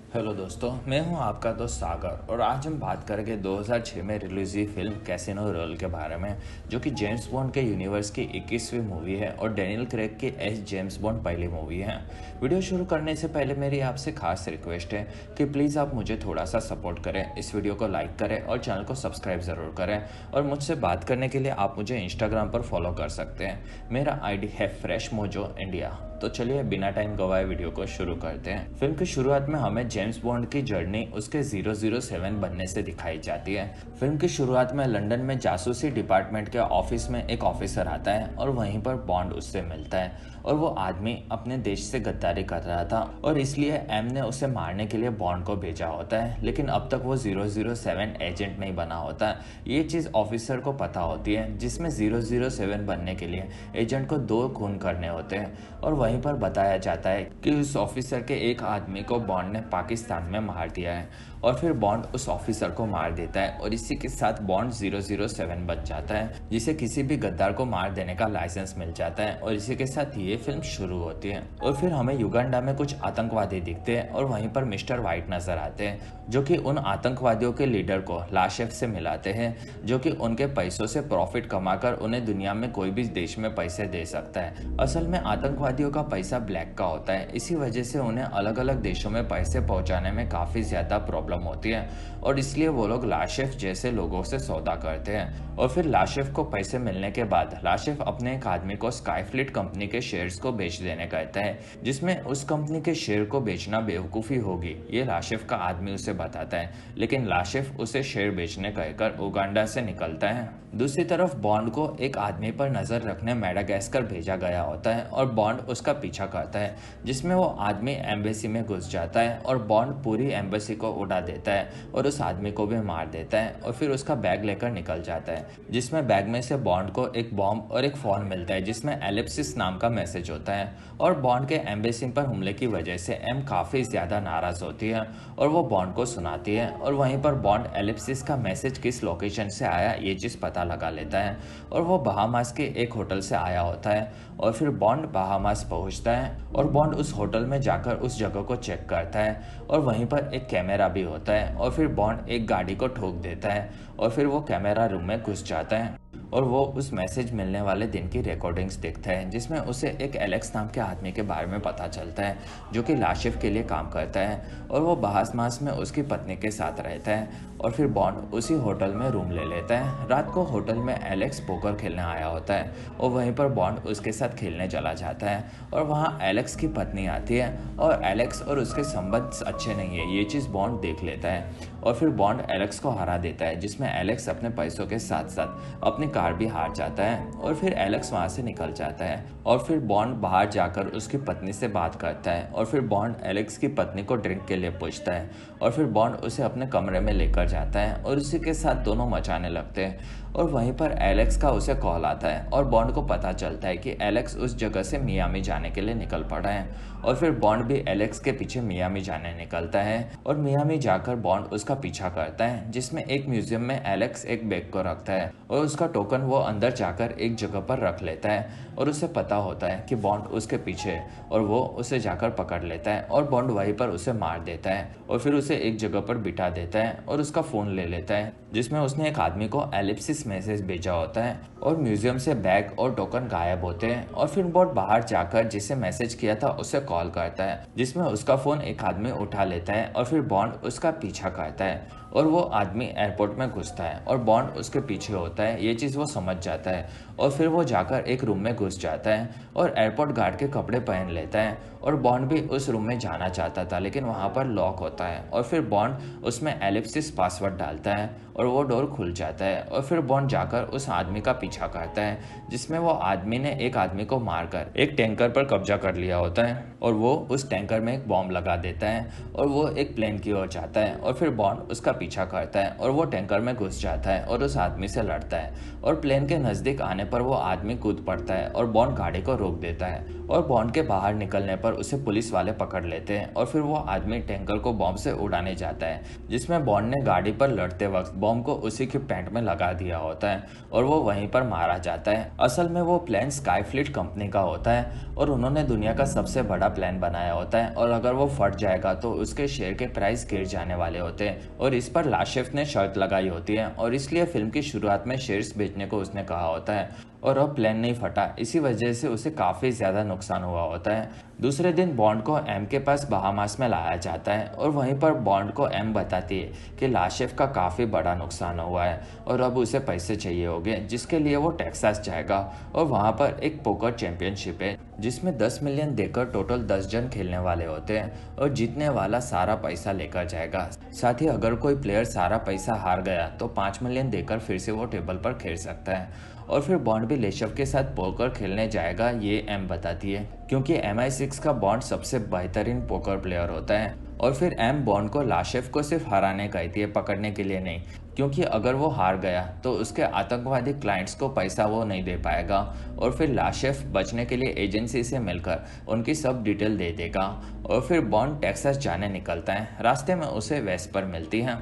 Hello दोस्तों, मैं हूं आपका दोस्त सागर और आज हम बात करेंगे 2006 में रिलीज हुई फिल्म कैसीनो रॉयल के बारे में, जो कि जेम्स बॉन्ड के यूनिवर्स की 21वीं मूवी है और डैनियल क्रेग की एस जेम्स बॉन्ड पहली मूवी है। वीडियो शुरू करने से पहले मेरी आपसे खास रिक्वेस्ट है कि प्लीज़ आप मुझे थोड़ा सा सपोर्ट करें, इस वीडियो को लाइक करें और चैनल को सब्सक्राइब ज़रूर करें। और मुझसे बात करने के लिए आप मुझे इंस्टाग्राम पर फॉलो कर सकते हैं। मेरा आईडी है फ्रेश मोजो इंडिया। तो चलिए बिना टाइम गवाए वीडियो को शुरू करते हैं। फिल्म की शुरुआत में हमें जेम्स बॉन्ड की जर्नी उसके 007 बनने से दिखाई जाती है। फिल्म की शुरुआत में लंदन में जासूसी डिपार्टमेंट के ऑफिस में एक ऑफिसर आता है और वहीं पर बॉन्ड उससे मिलता है और वो आदमी अपने देश से गद्दारी कर रहा था और इसलिए एम ने उसे मारने के लिए बॉन्ड को भेजा होता है, लेकिन अब तक वो 007 एजेंट नहीं बना होता। ये चीज़ ऑफिसर को पता होती है, जिसमें 007 बनने के लिए एजेंट को 2 खून करने होते हैं और वहीं पर बताया जाता है कि उस ऑफिसर के एक आदमी को बॉन्ड ने पाकिस्तान में मार दिया है और फिर बॉन्ड उस ऑफिसर को मार देता है और इसी के साथ बॉन्ड 007 बन जाता है, जिसे किसी भी गद्दार को मार देने का लाइसेंस मिल जाता है और इसी के साथ ये फिल्म शुरू होती है। और फिर हमें युगांडा में कुछ आतंकवादी दिखते हैं और वहीं पर मिस्टर वाइट नजर आते हैं, जो कि उन आतंकवादियों के लीडर को लाशेफ से मिलाते हैं, जो कि उनके पैसों से प्रॉफिट कमाकर उन्हें दुनिया में कोई भी देश में पैसे दे सकता है। असल में आतंकवादियों का पैसा ब्लैक का होता है, इसी वजह से उन्हें अलग अलग देशों में पैसे पहुंचाने में काफी ज्यादा प्रॉब्लम होती है और इसलिए वो लोग लाशेफ जैसे लोगों से सौदा करते हैं। और फिर लाशेफ को पैसे मिलने के बाद लाशेफ अपने एक आदमी को स्काईफ्लीट कंपनी के शेयर्स को बेच देने कहता है, जिसमें उस कंपनी के शेयर को बेचना बेवकूफ़ी होगी, ये लाशेफ का आदमी उसे बताता है, लेकिन लाशेफ उसे शेयर बेचने कहकर उगांडा से निकलता है। दूसरी तरफ बॉन्ड को एक आदमी पर नजर रखने मेडागास्कर भेजा गया होता है और बॉन्ड उसका पीछा करता है, जिसमें वो आदमी एम्बेसी में घुस जाता है और बॉन्ड पूरी एम्बेसी को उड़ा देता है और उस आदमी को भी मार देता है और फिर उसका बैग लेकर निकल जाता है, जिसमें बैग में से बॉन्ड को एक बॉम्ब और एक फोन मिलता है जिसमें एलिप्सिस नाम का मैसेज होता है। और बॉन्ड के एम्बेसी पर हमले की वजह से एम काफी ज्यादा नाराज होती है और वो बॉन्ड को सुनाती है और वहीं पर बॉन्ड एलिप्सिस का मैसेज किस लोकेशन से आया ये चीज पता लगा लेता है और वो बहामास के एक होटल से आया होता है और फिर बॉन्ड बहामास पहुंचता है और बॉन्ड उस होटल में जाकर उस जगह को चेक करता है और वहीं पर एक कैमरा भी होता है और फिर बॉन्ड एक गाड़ी को ठोक देता है और फिर वो कैमरा रूम में घुस जाता है और वो उस मैसेज मिलने वाले दिन की रिकॉर्डिंग्स देखता है, जिसमें उसे एक एलेक्स नाम के आदमी के बारे में पता चलता है, जो कि लाशिफ के लिए काम करता है और वो बहामास में उसकी पत्नी के साथ रहता है। और फिर बॉन्ड उसी होटल में रूम ले लेता है। रात को होटल में एलेक्स पोकर खेलने आया होता है और वहीं पर बॉन्ड उसके साथ खेलने चला जाता है और वहाँ एलेक्स की पत्नी आती है और एलेक्स और उसके संबंध अच्छे नहीं है, ये चीज़ बॉन्ड देख लेता है और फिर बॉन्ड एलेक्स को हरा देता है, जिसमें एलेक्स अपने पैसों के साथ साथ अपनी कार भी हार जाता है और फिर एलेक्स वहां से निकल जाता है और फिर बॉन्ड बाहर जाकर उसकी पत्नी से बात करता है और फिर बॉन्ड एलेक्स की पत्नी को ड्रिंक के लिए पूछता है और फिर बॉन्ड उसे अपने कमरे में लेकर जाता है और उसी के साथ दोनों मचाने लगते हैं और वहीं पर एलेक्स का उसे कॉल आता है और बॉन्ड को पता चलता है कि एलेक्स उस जगह से मियामी जाने के लिए निकल पड़ा है और फिर बॉन्ड भी एलेक्स के पीछे मियामी जाने निकलता है और मियामी जाकर बॉन्ड उसका पीछा करता है, जिसमें एक म्यूजियम में एलेक्स एक बैग को रखता है और उसका टोकन वो अंदर जाकर एक जगह पर रख लेता है और उसे पता होता है कि बॉन्ड उसके पीछे है और वो उसे जाकर पकड़ लेता है और बॉन्ड वहीं पर उसे मार देता है और फिर उसे एक जगह पर बिठा देता है और उसका फोन ले लेता है, जिसमें उसने एक आदमी को एलिप्सिस मैसेज भेजा होता है और म्यूजियम से बैग और टोकन गायब होते हैं और फिर बॉन्ड बाहर जाकर जिसे मैसेज किया था उसे कॉल करता है, जिसमें उसका फोन एक आदमी उठा लेता है और फिर बॉन्ड उसका पीछा करता है और वो आदमी एयरपोर्ट में घुसता है और बॉन्ड उसके पीछे होता है, ये चीज़ वो समझ जाता है और फिर वो जाकर एक रूम में घुस जाता है और एयरपोर्ट गार्ड के कपड़े पहन लेता है और बॉन्ड भी उस रूम में जाना चाहता था, लेकिन वहाँ पर लॉक होता है और फिर बॉन्ड उसमें एलिप्सिस पासवर्ड डालता है और वो डोर खुल जाता है और फिर बॉन्ड जाकर उस आदमी का पीछा करता है, जिसमें वो आदमी ने एक आदमी को मारकर एक टैंकर पर कब्जा कर लिया होता है और वो उस टैंकर में एक बॉम्ब लगा देता है और वो एक प्लेन की ओर जाता है और फिर बॉन्ड उसका पीछा करता है और वो टैंकर में घुस जाता है और उस आदमी से लड़ता है और प्लेन के नज़दीक आने पर वो आदमी कूद पड़ता है और बॉन्ड गाड़ी को रोक देता है और बॉन्ड के बाहर निकलने पर पर उसे पुलिस वाले पकड़ लेते हैं और फिर वो आदमी टैंकर को बॉम्ब से उड़ाने जाता है, जिसमें बॉन्ड ने गाड़ी पर लड़ते वक्त बॉम्ब को उसी की पैंट में लगा दिया होता है और वो वहीं पर मारा जाता है। असल में वो प्लेन स्काई फ्लीट कंपनी का होता है और उन्होंने दुनिया का सबसे बड़ा प्लेन बनाया होता है और अगर वो फट जाएगा तो उसके शेयर के प्राइस गिर जाने वाले होते हैं और इस पर लाशेफ ने शर्त लगाई होती है और इसलिए फिल्म की शुरुआत में शेयर्स बेचने को उसने कहा होता है और अब प्लेन नहीं फटा, इसी वजह से उसे काफ़ी ज़्यादा नुकसान हुआ होता है। दूसरे दिन बॉन्ड को एम के पास बहामास में लाया जाता है और वहीं पर बॉन्ड को एम बताती है कि लाशेफ का काफ़ी बड़ा नुकसान हुआ है और अब उसे पैसे चाहिए होंगे, जिसके लिए वो टेक्सास जाएगा और वहाँ पर एक पोकर चैंपियनशिप है जिसमें 10 मिलियन देकर टोटल 10 जन खेलने वाले होते हैं और जीतने वाला सारा पैसा लेकर जाएगा। साथ ही अगर कोई प्लेयर सारा पैसा हार गया तो 5 मिलियन देकर फिर से वो टेबल पर खेल सकता है और फिर बॉन्ड भी लेशफ के साथ पोकर खेलने जाएगा, ये एम बताती है, क्योंकि MI6 का बॉन्ड सबसे बेहतरीन पोकर प्लेयर होता है। और फिर एम बॉन्ड को लाशेफ को सिर्फ हराने कहती है, पकड़ने के लिए नहीं, क्योंकि अगर वो हार गया तो उसके आतंकवादी क्लाइंट्स को पैसा वो नहीं दे पाएगा और फिर लाशेफ बचने के लिए एजेंसी से मिलकर उनकी सब डिटेल दे देगा और फिर बॉन्ड टेक्सास जाने निकलता है। रास्ते में उसे वेस्पर मिलती है।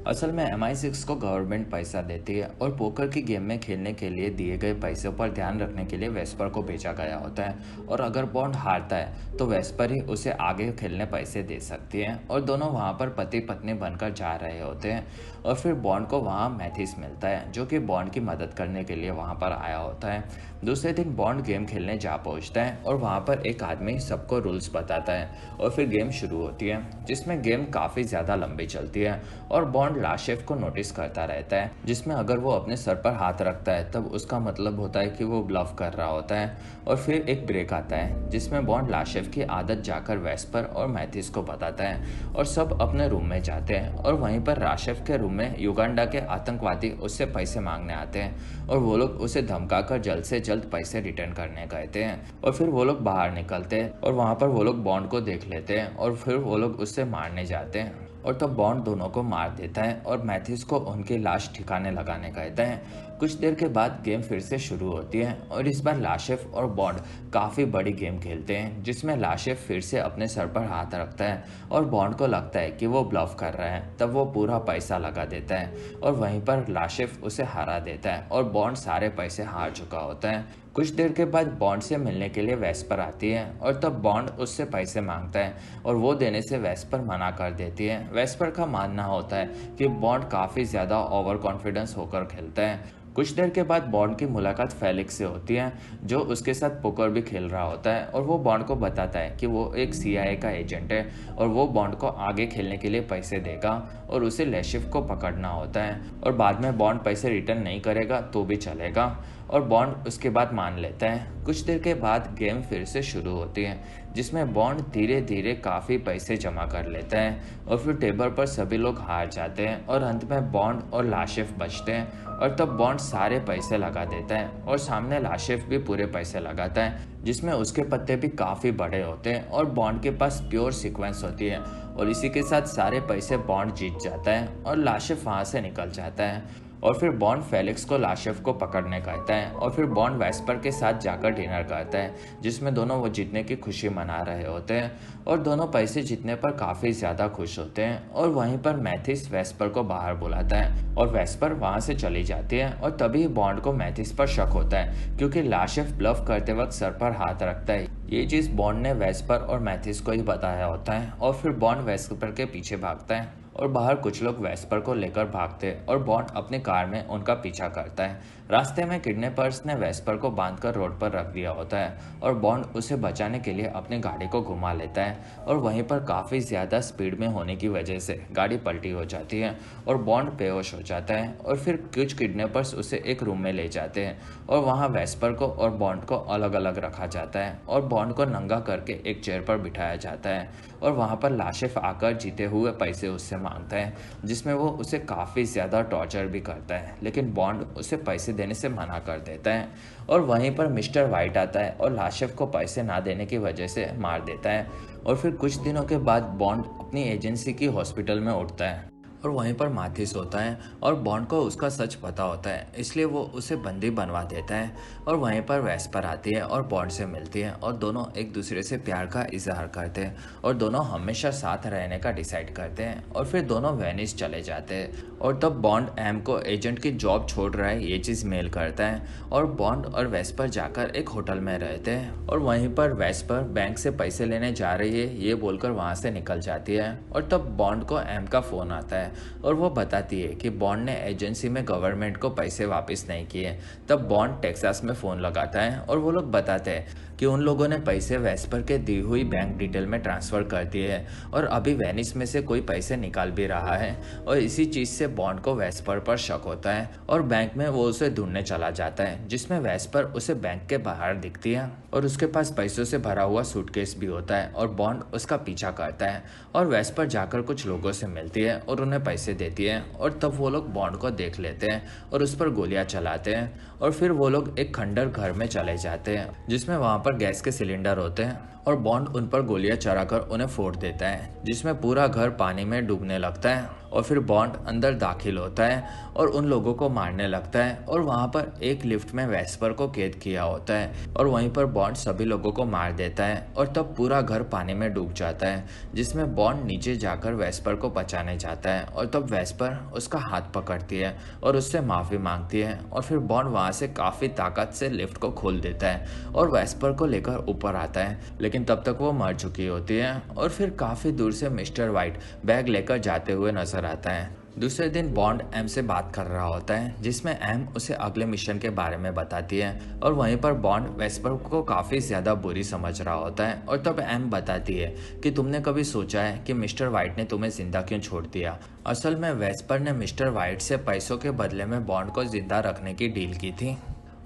असल में MI6 को गवर्नमेंट पैसा देती है और पोकर की गेम में खेलने के लिए दिए गए पैसों पर ध्यान रखने के लिए वेस्पर को भेजा गया होता है और अगर बॉन्ड हारता है तो वेस्पर ही उसे आगे खेलने पैसे दे सकती है और दोनों वहाँ पर पति पत्नी बनकर जा रहे होते हैं और फिर बॉन्ड को वहाँ मैथिस मिलता है जो कि बॉन्ड की मदद करने के लिए वहाँ पर आया होता है। दूसरे दिन बॉन्ड गेम खेलने जा पहुँचता है और वहाँ पर एक आदमी सबको रूल्स बताता है और फिर गेम शुरू होती है, जिसमें गेम काफ़ी ज़्यादा लंबी चलती है और बॉन्ड लाशेफ को नोटिस करता रहता है, जिसमें अगर वो अपने सर पर हाथ रखता है तब उसका मतलब होता है कि वो ब्लफ कर रहा होता है। और फिर एक ब्रेक आता है जिसमें बॉन्ड लाशेफ की आदत जाकर वेस्पर और मैथिस को बताता है और सब अपने रूम में जाते हैं और वहीं पर लाशेफ के रूम में युगांडा के आतंकवादी उससे पैसे मांगने आते हैं और वो लोग उसे धमकाकर जल्द से जल्द पैसे रिटर्न करने कहते हैं और फिर वो लोग बाहर निकलते हैं और वहाँ पर वो लोग बॉन्ड को देख लेते हैं और फिर वो लोग उससे मारने जाते हैं और तब बॉन्ड दोनों को मार देता है और मैथिस को उनकी लाश ठिकाने लगाने कहते हैं। कुछ देर के बाद गेम फिर से शुरू होती है और इस बार लाशेफ और बॉन्ड काफ़ी बड़ी गेम खेलते हैं, जिसमें लाशेफ फिर से अपने सर पर हाथ रखता है और बॉन्ड को लगता है कि वो ब्लफ कर रहा है, तब वो पूरा पैसा लगा देता है और वहीं पर लाशेफ उसे हरा देता है और बॉन्ड सारे पैसे हार चुका होता है। कुछ देर के बाद बॉन्ड से मिलने के लिए वेस्पर आती है और तब बॉन्ड उससे पैसे मांगता है और वो देने से वेस्पर मना कर देती है। वेस्पर का मानना होता है कि बॉन्ड काफ़ी ज़्यादा ओवर कॉन्फिडेंस होकर खेलता है। कुछ देर के बाद बॉन्ड की मुलाकात फेलिक्स से होती है जो उसके साथ पोकर भी खेल रहा होता है और वो बॉन्ड को बताता है कि वो एक CIA का एजेंट है और वो बॉन्ड को आगे खेलने के लिए पैसे देगा और उसे लेशिफ को पकड़ना होता है और बाद में बॉन्ड पैसे रिटर्न नहीं करेगा तो भी चलेगा और बॉन्ड उसके बाद मान लेता है। कुछ देर के बाद गेम फिर से शुरू होती है जिसमें बॉन्ड धीरे धीरे काफ़ी पैसे जमा कर लेता है और फिर टेबल पर सभी लोग हार जाते हैं और अंत में बॉन्ड और लाशेफ बचते हैं और तब बॉन्ड सारे पैसे लगा देता है और सामने लाशेफ भी पूरे पैसे लगाता है, जिसमें उसके पत्ते भी काफ़ी बड़े होते हैं और बॉन्ड के पास प्योर सीक्वेंस होती है और इसी के साथ सारे पैसे बॉन्ड जीत जाता है और लाशेफ वहाँ से निकल जाता है और फिर बॉन्ड फेलिक्स को लाशेफ को पकड़ने कहता है और फिर बॉन्ड वेस्पर के साथ जाकर डिनर करता है जिसमें दोनों वो जीतने की खुशी मना रहे होते हैं और दोनों पैसे जीतने पर काफ़ी ज़्यादा खुश होते हैं और वहीं पर मैथिस वेस्पर को बाहर बुलाता है और वेस्पर वहाँ से चली जाती है और तभी बॉन्ड को मैथिस पर शक होता है क्योंकि लाशेफ ब्लफ करते वक्त सर पर हाथ रखता है। ये चीज़ बॉन्ड ने वेस्पर और मैथिस को ही बताया होता है और फिर बॉन्ड वेस्पर के पीछे भागता है और बाहर कुछ लोग वेस्पर को लेकर भागते और बॉन्ड अपनी कार में उनका पीछा करता है। रास्ते में किडनैपर्स ने वेस्पर को बांधकर रोड पर रख दिया होता है और बॉन्ड उसे बचाने के लिए अपनी गाड़ी को घुमा लेता है और वहीं पर काफ़ी ज़्यादा स्पीड में होने की वजह से गाड़ी पलटी हो जाती है और बॉन्ड बेहोश हो जाता है और फिर कुछ किडनैपर्स उसे एक रूम में ले जाते हैं और वहाँ वेस्पर को और बॉन्ड को अलग अलग रखा जाता है और बॉन्ड को नंगा करके एक चेयर पर बिठाया जाता है और वहाँ पर लाशेफ आकर जीते हुए पैसे उससे मांगता है, जिसमें वो उसे काफ़ी ज़्यादा टॉर्चर भी करता है, लेकिन बॉन्ड उसे पैसे देने से मना कर देता है और वहीं पर मिस्टर वाइट आता है और लाशेफ को पैसे ना देने की वजह से मार देता है और फिर कुछ दिनों के बाद बॉन्ड अपनी एजेंसी की हॉस्पिटल में उठता है। और वहीं पर माथिस होता है और बॉन्ड को उसका सच पता होता है, इसलिए वो उसे बंदी बनवा देता है। और वहीं पर वेस्पर आती है और बॉन्ड से मिलती है और दोनों एक दूसरे से प्यार का इजहार करते हैं और दोनों हमेशा साथ रहने का डिसाइड करते हैं और फिर दोनों वेनिस चले जाते हैं। और तब बॉन्ड एम को एजेंट की जॉब छोड़ रहा है ये चीज़ मेल करता है और बॉन्ड और वेस्पर जाकर एक होटल में रहते हैं। और वहीं पर वेस्पर बैंक से पैसे लेने जा रही है ये बोलकर वहाँ से निकल जाती है। और तब बॉन्ड को एम का फ़ोन आता है और वो बताती है कि बॉन्ड ने एजेंसी में गवर्नमेंट को पैसे वापस नहीं किए। तब बॉन्ड टेक्सास में फ़ोन लगाता है और वो लोग बताते हैं कि उन लोगों ने पैसे वेस्पर के दी हुई बैंक डिटेल में ट्रांसफ़र कर दिए हैं और अभी वेनिस में से कोई पैसे निकाल भी रहा है। और इसी चीज़ से बॉन्ड को वेस्पर पर शक होता है और बैंक में वो उसे ढूंढने चला जाता है, जिसमें वेस्पर उसे बैंक के बाहर दिखती है और उसके पास पैसों से भरा हुआ सूटकेस भी होता है। और बॉन्ड उसका पीछा करता है और वेस्पर जाकर कुछ लोगों से मिलती है और उन्हें पैसे देती है। और तब वो लोग बॉन्ड को देख लेते हैं और उस पर गोलियां चलाते हैं और फिर वो लोग एक खंडर घर में चले जाते हैं जिसमें वहाँ पर गैस के सिलेंडर होते हैं और बॉन्ड उन पर गोलियां चलाकर उन्हें फोड़ देता है, जिसमें पूरा घर पानी में डूबने लगता है। और फिर बॉन्ड अंदर दाखिल होता है और उन लोगों को मारने लगता है और वहाँ पर एक लिफ्ट में वेस्पर को कैद किया होता है और वहीं पर बॉन्ड सभी लोगों को मार देता है और तब पूरा घर पानी में डूब जाता है, जिसमें बॉन्ड नीचे जाकर वेस्पर को बचाने जाता है। और तब वेस्पर उसका हाथ पकड़ती है और उससे माफ़ी मांगती है और फिर बॉन्ड वहाँ से काफ़ी ताकत से लिफ्ट को खोल देता है और वेस्पर को लेकर ऊपर आता है, लेकिन तब तक वो मर चुकी होती है। और फिर काफ़ी दूर से मिस्टर वाइट बैग लेकर जाते हुए नजर आता है। दूसरे दिन बॉन्ड एम से बात कर रहा होता है, जिसमें एम उसे अगले मिशन के बारे में बताती है और वहीं पर बॉन्ड वेस्पर को काफ़ी ज़्यादा बुरी समझ रहा होता है। और तब एम बताती है कि तुमने कभी सोचा है कि मिस्टर वाइट ने तुम्हें जिंदा क्यों छोड़ दिया। असल में वेस्पर ने मिस्टर वाइट से पैसों के बदले में बॉन्ड को जिंदा रखने की डील की थी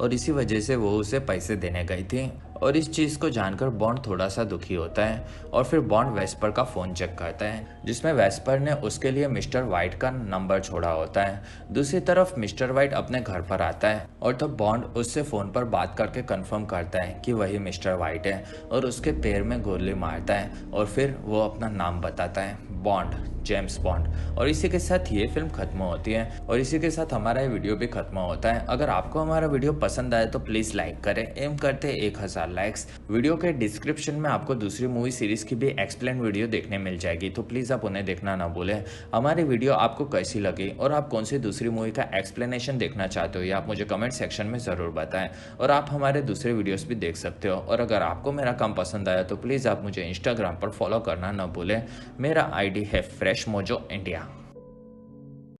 और इसी वजह से वो उसे पैसे देने गई थी। और इस चीज़ को जानकर बॉन्ड थोड़ा सा दुखी होता है और फिर बॉन्ड वेस्पर का फ़ोन चेक करता है, जिसमें वेस्पर ने उसके लिए मिस्टर वाइट का नंबर छोड़ा होता है। दूसरी तरफ मिस्टर वाइट अपने घर पर आता है और तब बॉन्ड उससे फ़ोन पर बात करके कंफर्म करता है कि वही मिस्टर वाइट है और उसके पैर में गोली मारता है और फिर वो अपना नाम बताता है, बॉन्ड, जेम्स बॉन्ड। और इसी के साथ ये फिल्म खत्म होती है और इसी के साथ हमारा ये वीडियो भी खत्म होता है। अगर आपको हमारा वीडियो पसंद आए तो प्लीज़ लाइक करें, एम करते 1000 लाइक्स। वीडियो के डिस्क्रिप्शन में आपको दूसरी मूवी सीरीज़ की भी एक्सप्लेन वीडियो देखने मिल जाएगी, तो प्लीज़ आप उन्हें देखना ना भूलें। हमारी वीडियो आपको कैसी लगी और आप कौन सी दूसरी मूवी का एक्सप्लेनेशन देखना चाहते हो ये आप मुझे कमेंट सेक्शन में ज़रूर बताएं। और आप हमारे दूसरे वीडियोज़ भी देख सकते हो। और अगर आपको मेरा काम पसंद आया तो प्लीज़ आप मुझे इंस्टाग्राम पर फॉलो करना ना भूलें। मेरा ID है फ्रेश मोजो इंडिया।